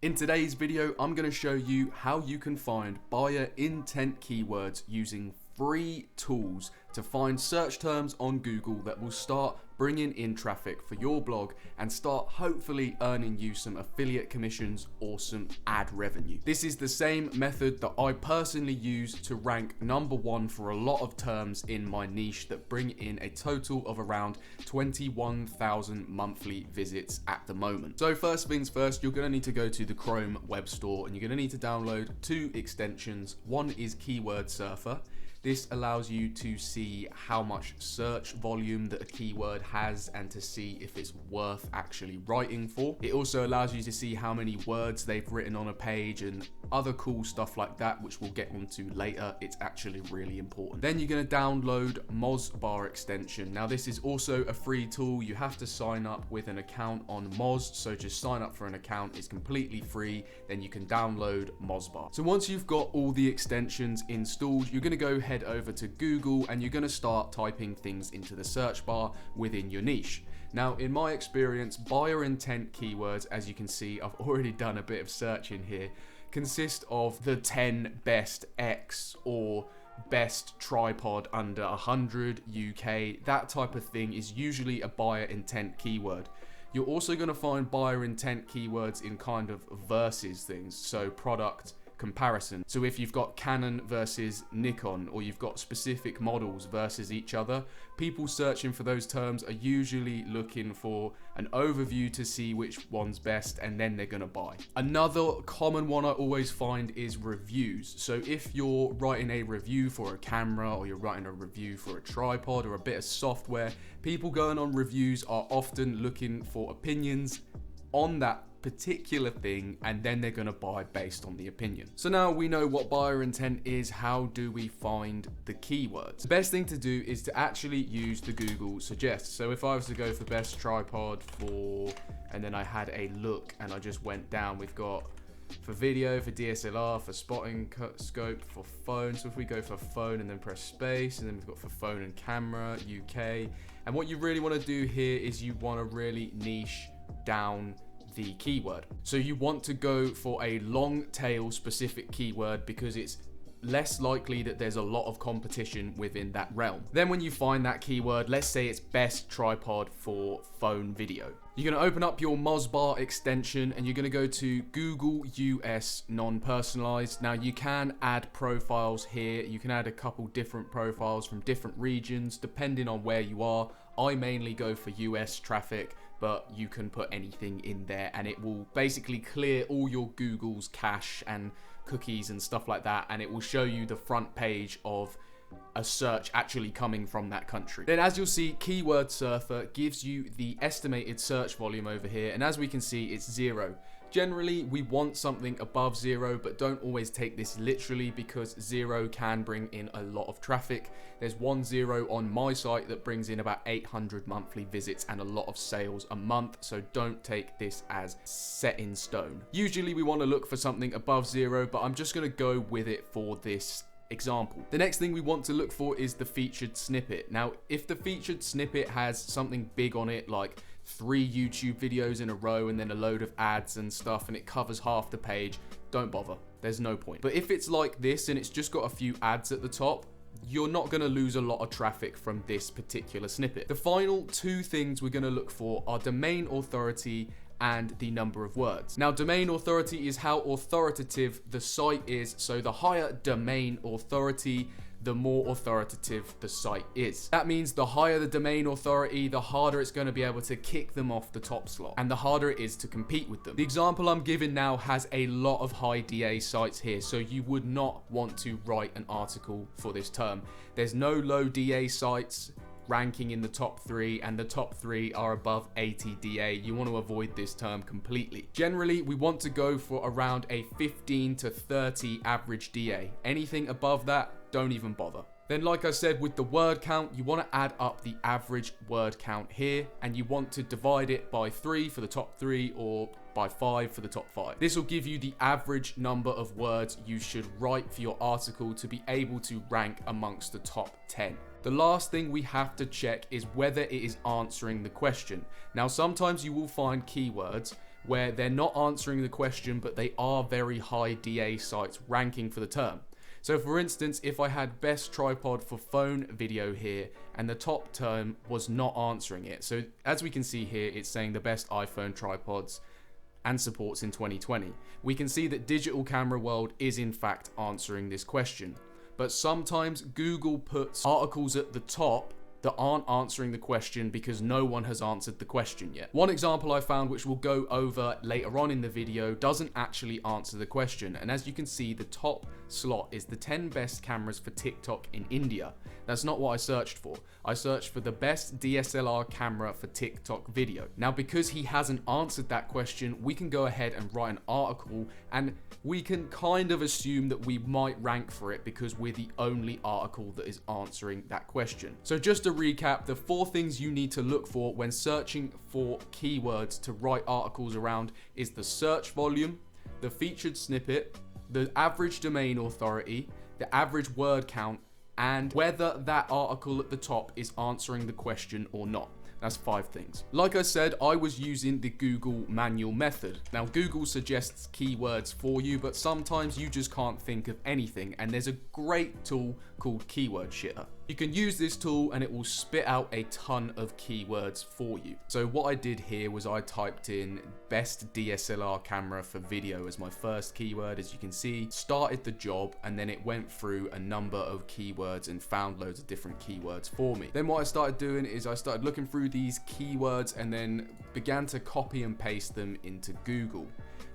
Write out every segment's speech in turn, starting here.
In today's video, I'm going to show you how you can find buyer intent keywords using free tools to find search terms on Google that will start bringing in traffic for your blog and start hopefully earning you some affiliate commissions or some ad revenue. This is the same method that I personally use to rank #1 for a lot of terms in my niche that bring in a total of around 21,000 monthly visits at the moment. So first things first, you're going to need to go to the Chrome web store and you're going to need to download 2 extensions. One is Keyword Surfer. This allows you to see how much search volume that a keyword has and to see if it's worth actually writing for. It also allows you to see how many words they've written on a page and other cool stuff like that, which we'll get onto later. It's actually really important. Then you're going to download Mozbar extension. Now this is also a free tool. You have to sign up with an account on Moz, so just sign up for an account. It's completely free. Then you can download Mozbar. So once you've got all the extensions installed, you're going to go head over to Google and you're going to start typing things into the search bar within your niche. Now, in my experience, buyer intent keywords, as you can see, I've already done a bit of searching here, consist of the 10 best X or best tripod under 100 UK. That type of thing is usually a buyer intent keyword. You're also going to find buyer intent keywords in kind of versus things, so product comparison. So if you've got Canon versus Nikon, or you've got specific models versus each other, people searching for those terms are usually looking for an overview to see which one's best, and then they're gonna buy. Another common one I always find is reviews. So if you're writing a review for a camera, or you're writing a review for a tripod or a bit of software, people going on reviews are often looking for opinions on that particular thing, and then they're going to buy based on the opinion. So now we know what buyer intent is. How do we find the keywords? The best thing to do is to actually use the Google suggest. So if I was to go for best tripod for, and then I had a look and I just went down, we've got for video, for DSLR, for spotting scope, for phone. So if we go for phone and then press space, and then we've got for phone and camera UK. And what you really want to do here is you want to really niche down the keyword. So you want to go for a long tail specific keyword because it's less likely that there's a lot of competition within that realm. Then when you find that keyword, let's say it's best tripod for phone video. You're going to open up your Mozbar extension and you're going to go to Google US non-personalized. Now you can add profiles here. You can add a couple different profiles from different regions depending on where you are. I mainly go for US traffic, but you can put anything in there and it will basically clear all your Google's cache and cookies and stuff like that, and it will show you the front page of a search actually coming from that country. Then as you'll see, Keyword Surfer gives you the estimated search volume over here, and as we can see, it's 0. Generally, we want something above 0, but don't always take this literally because 0 can bring in a lot of traffic. There's 1 0 on my site that brings in about 800 monthly visits and a lot of sales a month, so don't take this as set in stone. Usually we want to look for something above 0, but I'm just going to go with it for this example. The next thing we want to look for is the featured snippet. Now, if the featured snippet has something big on it, like 3 YouTube videos in a row and then a load of ads and stuff, and it covers half the page, don't bother. There's no point. But if it's like this and it's just got a few ads at the top, you're not going to lose a lot of traffic from this particular snippet. The final 2 things we're going to look for are domain authority and the number of words. Now, domain authority is how authoritative the site is. So the higher domain authority, the more authoritative the site is. That means the higher the domain authority, the harder it's going to be able to kick them off the top slot, and the harder it is to compete with them. The example I'm giving now has a lot of high DA sites here, so you would not want to write an article for this term. There's no low DA sites ranking in the top 3, and the top 3 are above 80 DA. You want to avoid this term completely. Generally, we want to go for around a 15 to 30 average DA. Anything above that, don't even bother. Then, like I said, with the word count, you want to add up the average word count here, and you want to divide it by 3 for the top 3 or by 5 for the top 5. This will give you the average number of words you should write for your article to be able to rank amongst the top 10. The last thing we have to check is whether it is answering the question. Now, sometimes you will find keywords where they're not answering the question, but they are very high DA sites ranking for the term. So for instance, if I had best tripod for phone video here and the top term was not answering it. So as we can see here, it's saying the best iPhone tripods and supports in 2020. We can see that Digital Camera World is in fact answering this question. But sometimes Google puts articles at the top that aren't answering the question because no one has answered the question yet. One example I found, which we'll go over later on in the video, doesn't actually answer the question. And as you can see, the top slot is the 10 best cameras for TikTok in India. That's not what I searched for. I searched for the best DSLR camera for TikTok video. Now, because he hasn't answered that question, we can go ahead and write an article, and we can kind of assume that we might rank for it because we're the only article that is answering that question. So just to recap, the 4 things you need to look for when searching for keywords to write articles around is the search volume, the featured snippet, the average domain authority, the average word count, and whether that article at the top is answering the question or not. That's 5 things. Like I said, I was using the Google manual method. Now, Google suggests keywords for you, but sometimes you just can't think of anything, and there's a great tool called Keyword Shitter. You can use this tool and it will spit out a ton of keywords for you. So what I did here was I typed in best DSLR camera for video as my first keyword. As you can see, started the job, and then it went through a number of keywords and found loads of different keywords for me. Then what I started doing is I started looking through these keywords and then began to copy and paste them into Google.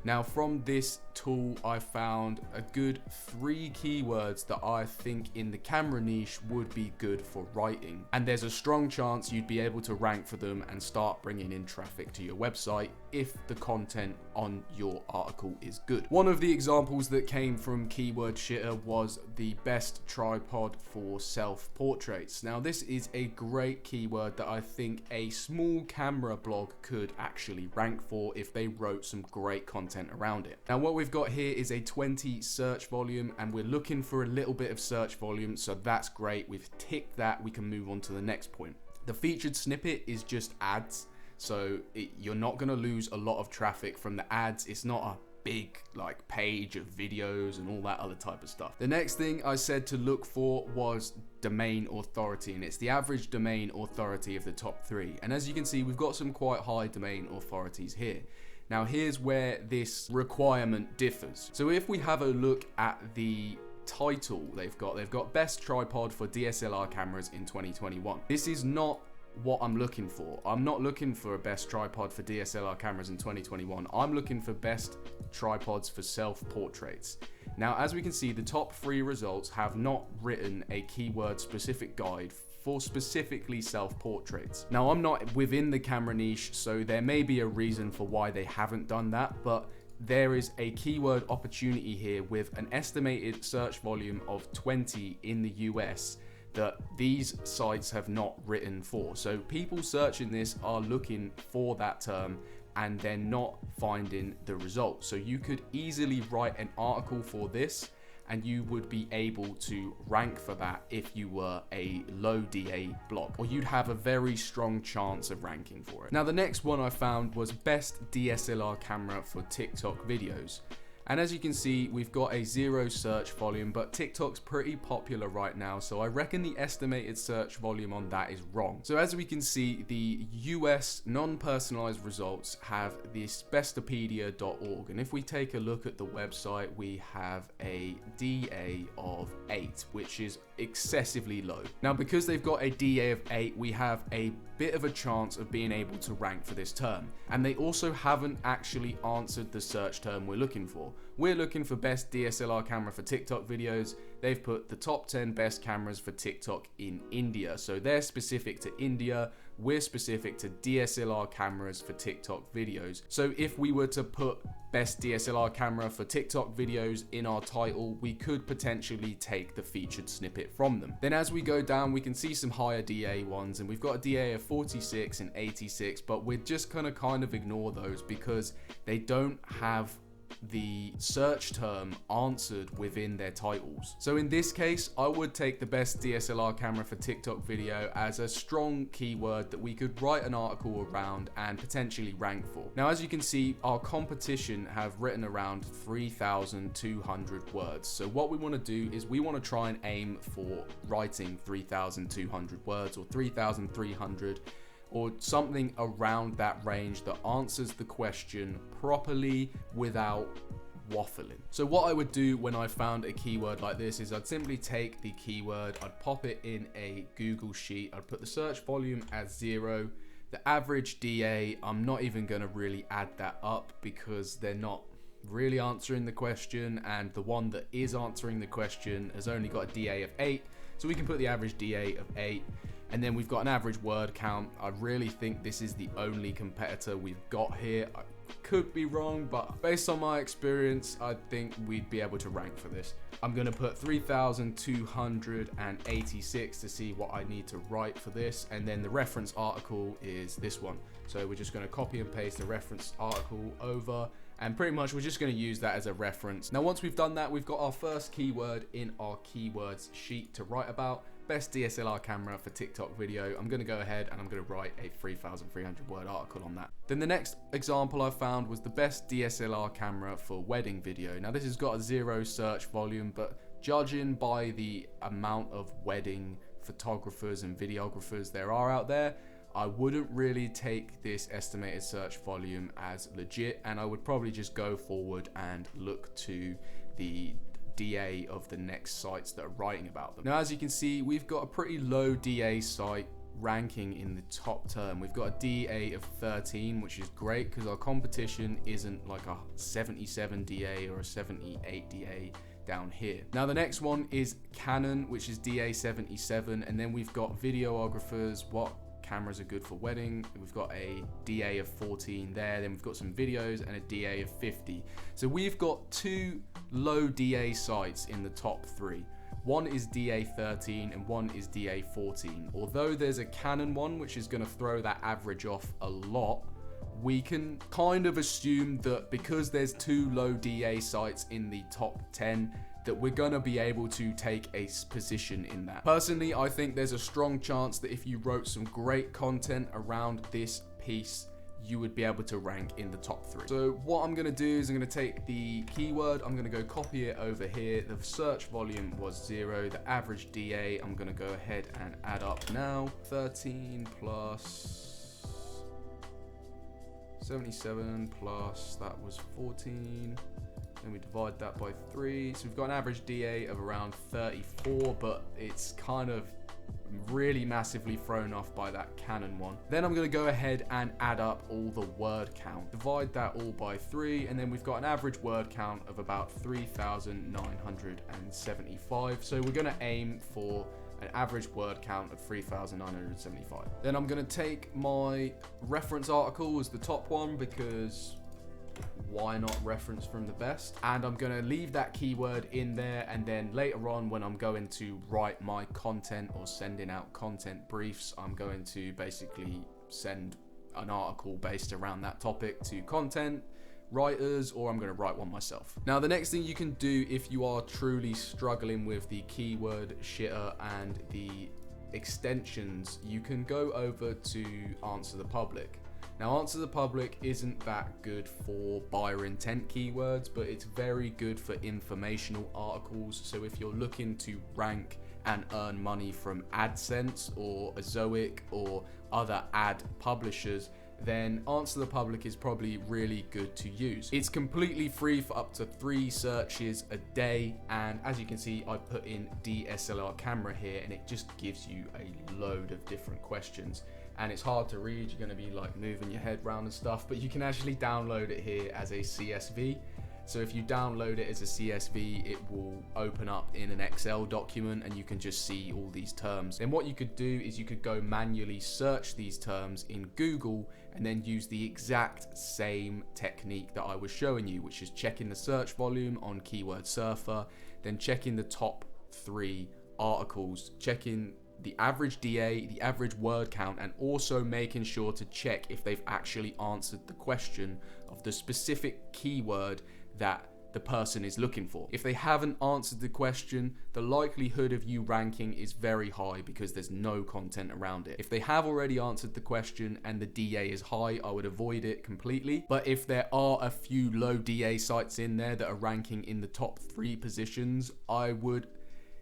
Now, from this tool, I found a good 3 keywords that I think in the camera niche would be good for writing. And there's a strong chance you'd be able to rank for them and start bringing in traffic to your website if the content on your article is good. One of the examples that came from Keyword Shitter was the best tripod for self-portraits. Now, this is a great keyword that I think a small camera blog could actually rank for if they wrote some great content around it. Now, what we've got here is a 20 search volume, and we're looking for a little bit of search volume, so that's great. We've ticked that. We can move on to the next point. The featured snippet is just ads, so you're not going to lose a lot of traffic from the ads. It's not a big like page of videos and all that other type of stuff. The next thing I said to look for was domain authority, and it's the average domain authority of the top 3. And as you can see, we've got some quite high domain authorities here. Now, here's where this requirement differs. So if we have a look at the title they've got best tripod for DSLR cameras in 2021. This is not what I'm looking for. I'm not looking for a best tripod for DSLR cameras in 2021. I'm looking for best tripods for self-portraits. Now, as we can see, the top 3 results have not written a keyword specific guide for specifically self-portraits. Now, I'm not within the camera niche, so there may be a reason for why they haven't done that, but there is a keyword opportunity here with an estimated search volume of 20 in the US that these sites have not written for. So people searching this are looking for that term and they're not finding the results. So you could easily write an article for this and you would be able to rank for that if you were a low DA blog, or you'd have a very strong chance of ranking for it. Now, the next one I found was best DSLR camera for TikTok videos. And as you can see, we've got a 0 search volume, but TikTok's pretty popular right now, so I reckon the estimated search volume on that is wrong. So as we can see, the US non-personalized results have this bestopedia.org, and if we take a look at the website, we have a DA of 8, which is excessively low. Now, because they've got a DA of 8, we have a bit of a chance of being able to rank for this term. And they also haven't actually answered the search term we're looking for. We're looking for best DSLR camera for TikTok videos. They've put the top 10 best cameras for TikTok in India. So they're specific to India. We're specific to DSLR cameras for TikTok videos. So if we were to put best DSLR camera for TikTok videos in our title, we could potentially take the featured snippet from them. Then as we go down, we can see some higher DA ones, and we've got a DA of 46 and 86, but we're just gonna kind of ignore those because they don't have the search term answered within their titles. So in this case, I would take the best DSLR camera for TikTok video as a strong keyword that we could write an article around and potentially rank for. Now, as you can see, our competition have written around 3,200 words. So what we want to do is we want to try and aim for writing 3,200 words or 3,300 or something around that range that answers the question properly without waffling. So what I would do when I found a keyword like this is I'd simply take the keyword, I'd pop it in a Google sheet, I'd put the search volume as 0, the average DA, I'm not even going to really add that up because they're not really answering the question, and the one that is answering the question has only got a DA of 8, so we can put the average DA of 8. And then we've got an average word count. I really think this is the only competitor we've got here. I could be wrong, but based on my experience, I think we'd be able to rank for this. I'm gonna put 3,286 to see what I need to write for this. And then the reference article is this one. So we're just gonna copy and paste the reference article over, and pretty much we're just going to use that as a reference. Now, once we've done that, we've got our first keyword in our keywords sheet to write about. Best DSLR camera for TikTok video. I'm going to go ahead and I'm going to write a 3,300 word article on that. Then the next example I found was the best DSLR camera for wedding video. Now, this has got a 0 search volume, but judging by the amount of wedding photographers and videographers there are out there, I wouldn't really take this estimated search volume as legit, and I would probably just go forward and look to the DA of the next sites that are writing about them. Now, as you can see, we've got a pretty low DA site ranking in the top term. We've got a DA of 13, which is great because our competition isn't like a 77 DA or a 78 DA down here. Now, the next one is Canon, which is DA 77, and then we've got videographers, what cameras are good for wedding. We've got a DA of 14 there, then we've got some videos and a DA of 50. So we've got 2 low DA sites in the top 3. One is DA 13 and one is DA 14. Although there's a Canon one which is going to throw that average off a lot, we can kind of assume that because there's 2 low DA sites in the top 10, that we're gonna be able to take a position in that. Personally, I think there's a strong chance that if you wrote some great content around this piece, you would be able to rank in the top 3. So what I'm gonna do is I'm gonna take the keyword, I'm gonna go copy it over here. The search volume was 0, the average DA, I'm gonna go ahead and add up now. 13 plus 77 plus, that was 14. Then we divide that by 3. So we've got an average DA of around 34, but it's kind of really massively thrown off by that Canon one. Then I'm going to go ahead and add up all the word count. Divide that all by 3, and then we've got an average word count of about 3,975. So we're going to aim for an average word count of 3,975. Then I'm going to take my reference article as the top one because why not reference from the best? And I'm going to leave that keyword in there, and then later on when I'm going to write my content or sending out content briefs, I'm going to basically send an article based around that topic to content writers, or I'm going to write one myself. Now, the next thing you can do if you are truly struggling with the keyword shitter and the extensions, you can go over to Answer the Public. Now, Answer the Public isn't that good for buyer intent keywords, but it's very good for informational articles. So if you're looking to rank and earn money from AdSense or Azoic or other ad publishers, then Answer the Public is probably really good to use. It's completely free for up to 3 searches a day, and as you can see, I put in DSLR camera here, and it just gives you a load of different questions. And it's hard to read, you're going to be like moving your head around and stuff, but you can actually download it here as a CSV. So if you download it as a CSV, it will open up in an Excel document and you can just see all these terms. Then what you could do is you could go manually search these terms in Google and then use the exact same technique that I was showing you, which is checking the search volume on Keyword Surfer, then checking the top 3 articles, checking the average DA, the average word count, and also making sure to check if they've actually answered the question of the specific keyword that the person is looking for. If they haven't answered the question, the likelihood of you ranking is very high because there's no content around it. If they have already answered the question and the DA is high, I would avoid it completely. But if there are a few low DA sites in there that are ranking in the top 3 positions,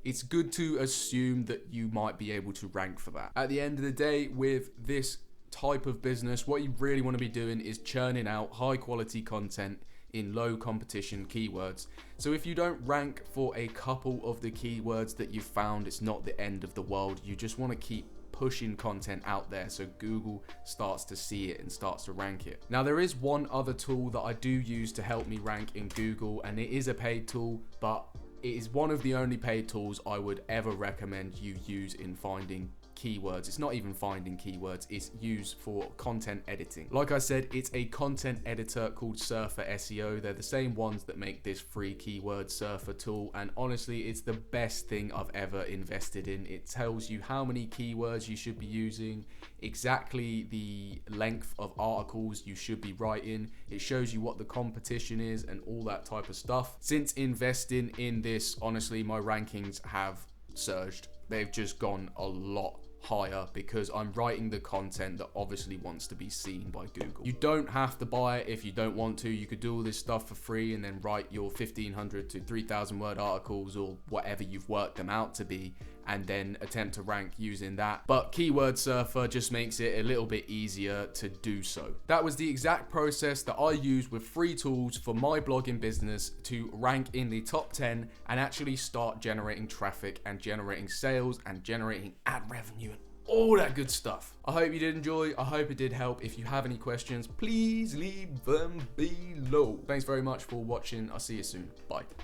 it's good to assume that you might be able to rank for that. At the end of the day, with this type of business, what you really want to be doing is churning out high quality content in low competition keywords. So if you don't rank for a couple of the keywords that you've found, it's not the end of the world. You just want to keep pushing content out there so Google starts to see it and starts to rank it. Now, there is one other tool that I do use to help me rank in Google, and it is a paid tool, but it is one of the only paid tools I would ever recommend you use in finding keywords. It's not even finding keywords, it's used for content editing. Like I said, it's a content editor called Surfer SEO. They're the same ones that make this free keyword surfer tool, and honestly, it's the best thing I've ever invested in. It tells you how many keywords you should be using, exactly the length of articles you should be writing. It shows you what the competition is and all that type of stuff. Since investing in this, honestly, my rankings have surged. They've just gone a lot higher because I'm writing the content that obviously wants to be seen by Google. You don't have to buy it if you don't want to. You could do all this stuff for free and then write your 1,500 to 3,000 word articles or whatever you've worked them out to be, and then attempt to rank using that. But Keyword Surfer just makes it a little bit easier to do so. That was the exact process that I used with free tools for my blogging business to rank in the top 10 and actually start generating traffic and generating sales and generating ad revenue and all that good stuff. I hope you did enjoy. I hope it did help. If you have any questions, please leave them below. Thanks very much for watching. I'll see you soon. Bye.